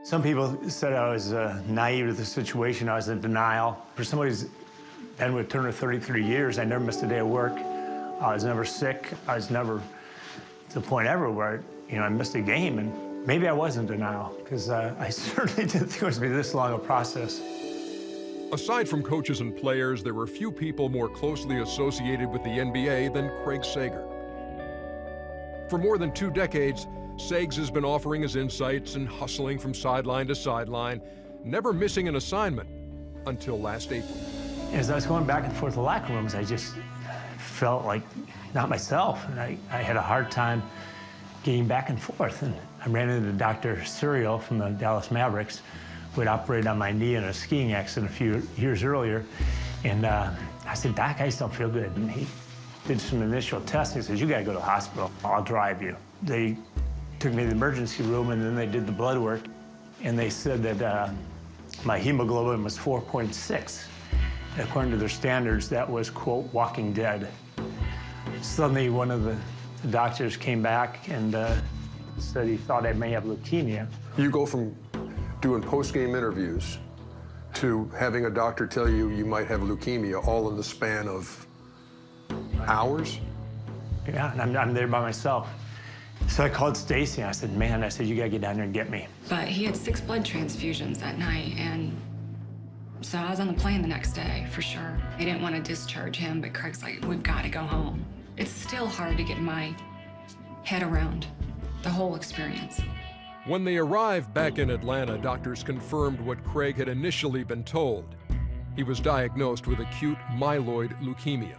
Some people said I was naive to the situation. I was in denial. For somebody who's been with Turner 33 years, I never missed a day of work. I was never sick. I was never to the point ever where, I missed a game. And maybe I was in denial, because I certainly didn't think it was going to be this long a process. Aside from coaches and players, there were few people more closely associated with the NBA than Craig Sager. For more than 2 decades, Sags has been offering his insights and hustling from sideline to sideline, never missing an assignment until last April. As I was going back and forth to the locker rooms, I just felt like not myself. And I had a hard time getting back and forth. And I ran into Dr. Suriel from the Dallas Mavericks, who had operated on my knee in a skiing accident a few years earlier. And I said, Doc, I just don't feel good. And he did some initial testing. He says, you gotta go to the hospital. I'll drive you. They took me to the emergency room, and then they did the blood work. And they said that my hemoglobin was 4.6. According to their standards, that was, quote, walking dead. Suddenly, one of the doctors came back and said he thought I may have leukemia. You go from doing post-game interviews to having a doctor tell you you might have leukemia all in the span of hours? Yeah, and I'm there by myself. So I called Stacy, and I said, man, you gotta get down there and get me. But he had 6 blood transfusions that night, and so I was on the plane the next day, for sure. They didn't want to discharge him, but Craig's like, we've got to go home. It's still hard to get my head around the whole experience. When they arrived back in Atlanta, doctors confirmed what Craig had initially been told. He was diagnosed with acute myeloid leukemia.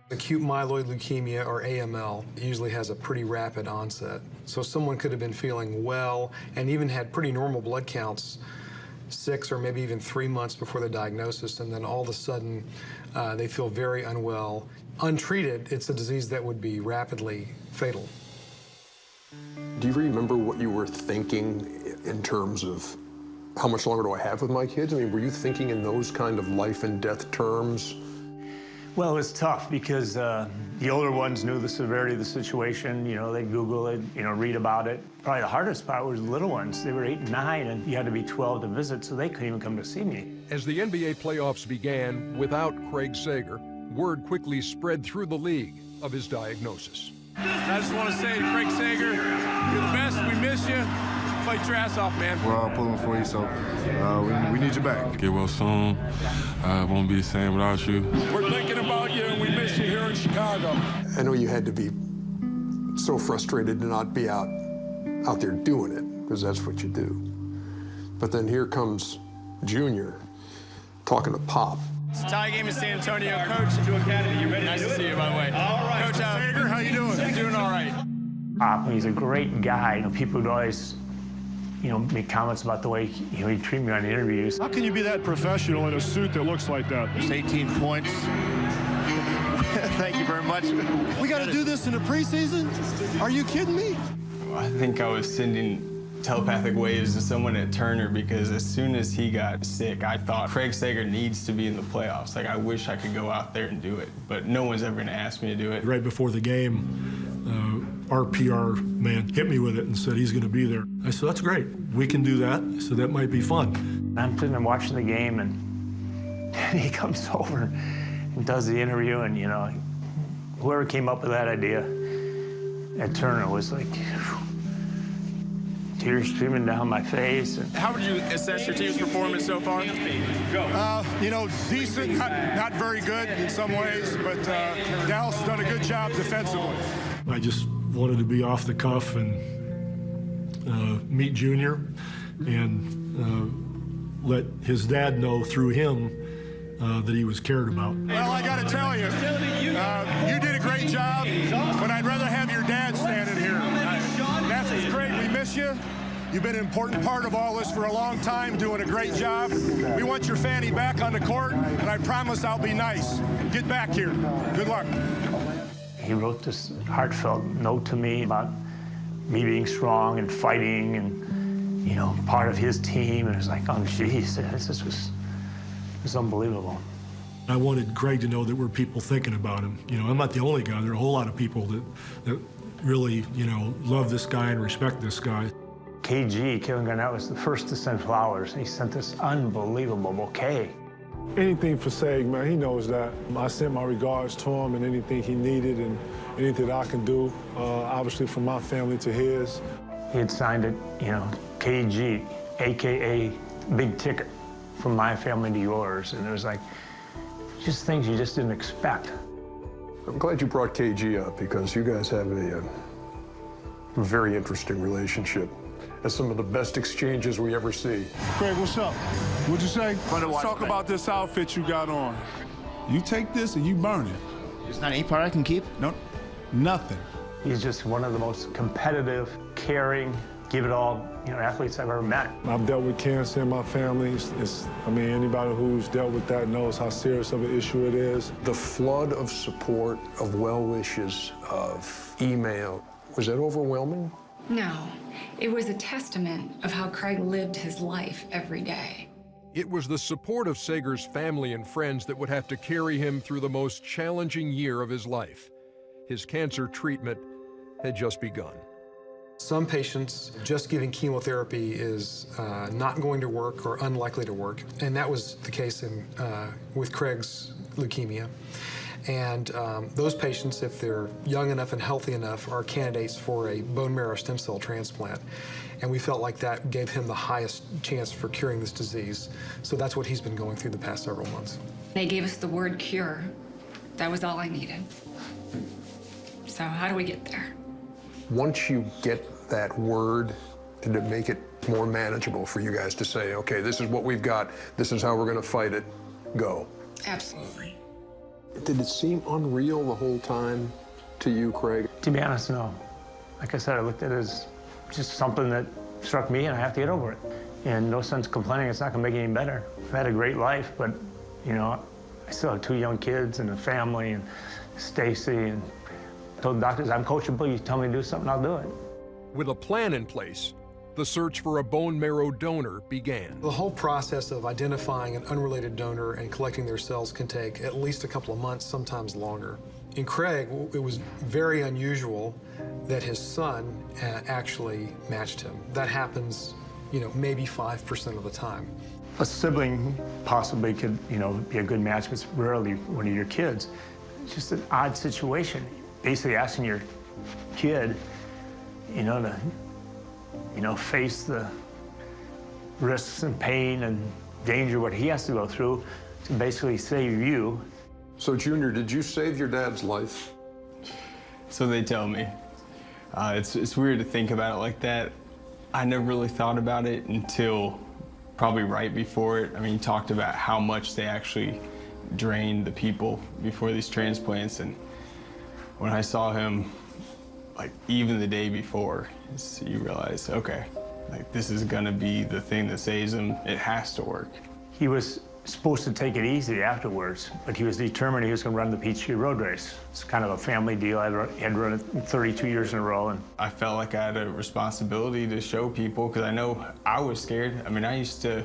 Acute myeloid leukemia, or AML, usually has a pretty rapid onset. So someone could have been feeling well and even had pretty normal blood counts 6 or maybe even 3 months before the diagnosis, and then all of a sudden they feel very unwell. Untreated, it's a disease that would be rapidly fatal. Do you remember what you were thinking in terms of how much longer do I have with my kids? I mean, were you thinking in those kind of life and death terms? Well, it was tough because the older ones knew the severity of the situation. They'd Google it, read about it. Probably the hardest part was the little ones. They were 8 and 9, and you had to be 12 to visit, so they couldn't even come to see me. As the NBA playoffs began without Craig Sager, word quickly spread through the league of his diagnosis. I just want to say to Craig Sager, you're the best. We miss you. Fight your ass off, man. We're all pulling for you, so we need you back. Get well soon. Won't be the same without you. We're thinking about you, and we miss you here in Chicago. I know you had to be so frustrated to not be out there doing it, because that's what you do. But then here comes Junior talking to Pop. It's a tie game in San Antonio. Coach, to Academy. You ready? Nice to see you, by the way. All right. Coach Sager, how you doing? I'm doing all right. Pop, he's a great guy. People would always make comments about the way he'd treat me on the interviews. How can you be that professional in a suit that looks like that? It's 18 points. Thank you very much. We got to do this in the preseason? Are you kidding me? I think I was sending telepathic waves to someone at Turner, because as soon as he got sick, I thought Craig Sager needs to be in the playoffs. Like, I wish I could go out there and do it, but no one's ever going to ask me to do it. Right before the game, our PR man hit me with it and said he's going to be there. I said, that's great. We can do that. So that might be fun. I'm sitting there watching the game, and he comes over and does the interview, and, whoever came up with that idea at Turner was like, tears streaming down my face. And How would you assess your team's performance so far? Decent, not very good in some ways, but Dallas has done a good job defensively. I just wanted to be off the cuff and meet Junior and let his dad know through him that he was cared about. Well, I got to tell you, you did a great job, but I'd rather have your dad standing here. That's what's great. We miss you. You've been an important part of all this for a long time, doing a great job. We want your Fanny back on the court, and I promise I'll be nice. Get back here. Good luck. he wrote this heartfelt note to me about me being strong and fighting and, you know, part of his team. And it was like, oh, geez, this was unbelievable. I wanted Craig to know that there were people thinking about him. You know, I'm not the only guy. There are a whole lot of people that really, you know, love this guy and respect this guy. KG, Kevin Garnett, was the first to send flowers, and he sent this unbelievable bouquet. Anything for Sag, man, he knows that. I sent my regards to him and anything he needed and anything that I can do, obviously from my family to his. He had signed it, you know, KG, AKA Big Ticket, from my family to yours. And it was like, just things you just didn't expect. I'm glad you brought KG up because you guys have a very interesting relationship. That's some of the best exchanges we ever see. Craig, what's up? What'd you say? Let's talk about this outfit you got on. You take this and you burn it. There's not any part I can keep? No, nothing. He's just one of the most competitive, caring, give it all, you know, athletes I've ever met. I've dealt with cancer in my family. I mean, anybody who's dealt with that knows how serious of an issue it is. The flood of support, of well wishes, of email, was that overwhelming? No, it was a testament of how Craig lived his life every day. It was the support of Sager's family and friends that would have to carry him through the most challenging year of his life. His cancer treatment had just begun. Some patients, just giving chemotherapy is not going to work or unlikely to work, and that was the case with Craig's leukemia. And those patients, if they're young enough and healthy enough, are candidates for a bone marrow stem cell transplant. And we felt like that gave him the highest chance for curing this disease. So that's what he's been going through the past several months. They gave us the word cure. That was all I needed. So how do we get there? Once you get that word, did it make it more manageable for you guys to say, okay, this is what we've got, this is how we're going to fight it, go? Absolutely. Did it seem unreal the whole time to you, Craig? To be honest, no. Like I said, I looked at it as just something that struck me and I have to get over it. And no sense complaining, it's not gonna make it any better. I've had a great life, but you know, I still have 2 young kids and a family and Stacy, and I told the doctors, I'm coachable, you tell me to do something, I'll do it. With a plan in place, the search for a bone marrow donor began. The whole process of identifying an unrelated donor and collecting their cells can take at least a couple of months, sometimes longer. In Craig, it was very unusual that his son actually matched him. That happens, you know, maybe 5% of the time. A sibling possibly could, you know, be a good match, but it's rarely one of your kids. It's just an odd situation. Basically asking your kid, you know, to face the risks and pain and danger what he has to go through to basically save you. So, Junior, did you save your dad's life? So they tell me. It's weird to think about it like that. I never really thought about it until probably right before it. I mean, he talked about how much they actually drained the people before these transplants, and when I saw him, like even the day before, you realize, okay, like this is gonna be the thing that saves him. It has to work. He was supposed to take it easy afterwards, but he was determined he was gonna run the Peachtree Road Race. It's kind of a family deal. I had run it 32 years in a row. And I felt like I had a responsibility to show people, because I know I was scared. I mean, I used to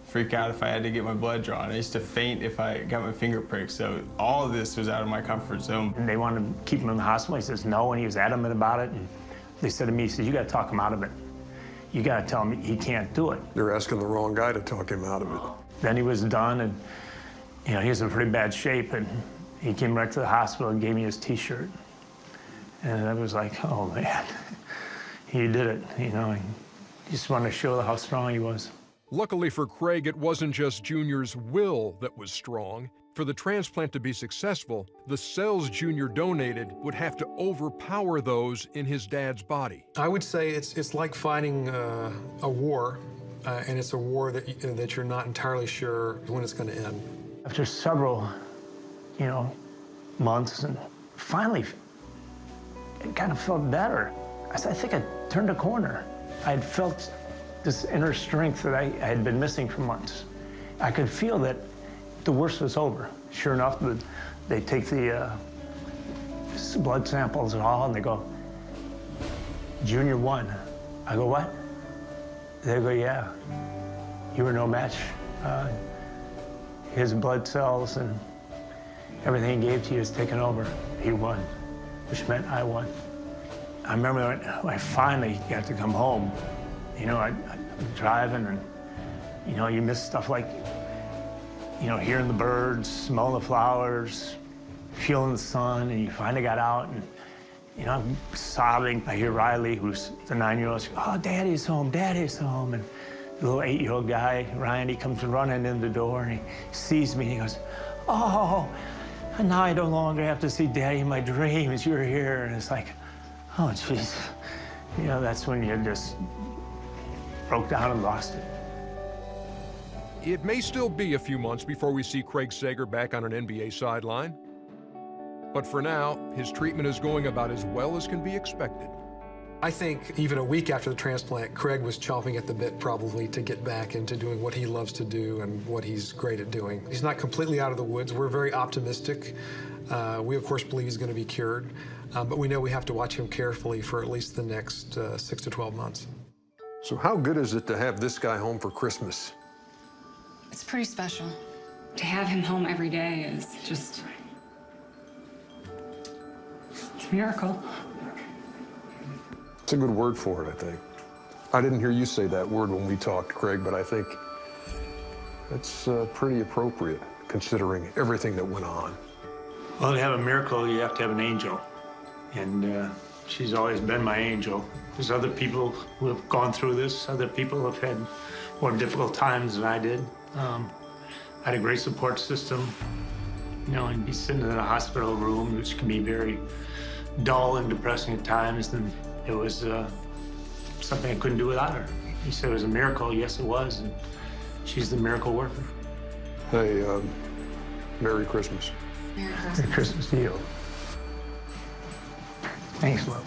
freak out if I had to get my blood drawn. I used to faint if I got my finger pricked. So all of this was out of my comfort zone. And they wanted to keep him in the hospital. He says no, and he was adamant about it. And they said to me, he said, you gotta talk him out of it. You gotta tell him he can't do it. They're asking the wrong guy to talk him out of it. Then he was done, and you know, he was in pretty bad shape, and he came right to the hospital and gave me his T-shirt. And I was like, oh man, he did it, you know. He just wanted to show how strong he was. Luckily for Craig, it wasn't just Junior's will that was strong. For the transplant to be successful, the cells Junior donated would have to overpower those in his dad's body. I would say it's like fighting a war, and it's a war that you're not entirely sure when it's going to end. After several, you know, months, and finally, it kind of felt better. I think I turned a corner. I had felt this inner strength that I had been missing for months. I could feel that the worst was over. Sure enough, they take the blood samples and all, and they go, Junior won. I go, what? They go, yeah, you were no match. His blood cells and everything he gave to you is taken over. He won, which meant I won. I remember when I finally got to come home, You know, I'm driving and, you know, you miss stuff like, you know, hearing the birds, smelling the flowers, feeling the sun, and you finally got out and, you know, I'm sobbing. I hear Riley, who's the 9-year-old, oh, Daddy's home, Daddy's home. And the little 8-year-old guy, Ryan, he comes running in the door and he sees me and he goes, oh, and now I no longer have to see Daddy in my dreams. You're here. And it's like, oh, jeez. You know, that's when you just broke down and lost it. It may still be a few months before we see Craig Sager back on an NBA sideline. But for now, his treatment is going about as well as can be expected. I think even a week after the transplant, Craig was chomping at the bit probably to get back into doing what he loves to do and what he's great at doing. He's not completely out of the woods. We're very optimistic. We, of course, believe he's going to be cured, but we know we have to watch him carefully for at least the next 6 to 12 months. So how good is it to have this guy home for Christmas? It's pretty special. To have him home every day is just... it's a miracle. It's a good word for it, I think. I didn't hear you say that word when we talked, Craig, but I think that's pretty appropriate considering everything that went on. Well, to have a miracle, you have to have an angel. And she's always been my angel. There's other people who have gone through this. Other people have had more difficult times than I did. I had a great support system. You know, and be sitting in a hospital room, which can be very dull and depressing at times. And it was something I couldn't do without her. You said it was a miracle. Yes, it was. And she's the miracle worker. Hey, Merry Christmas. Merry Christmas. Merry Christmas to you. Thanks, love.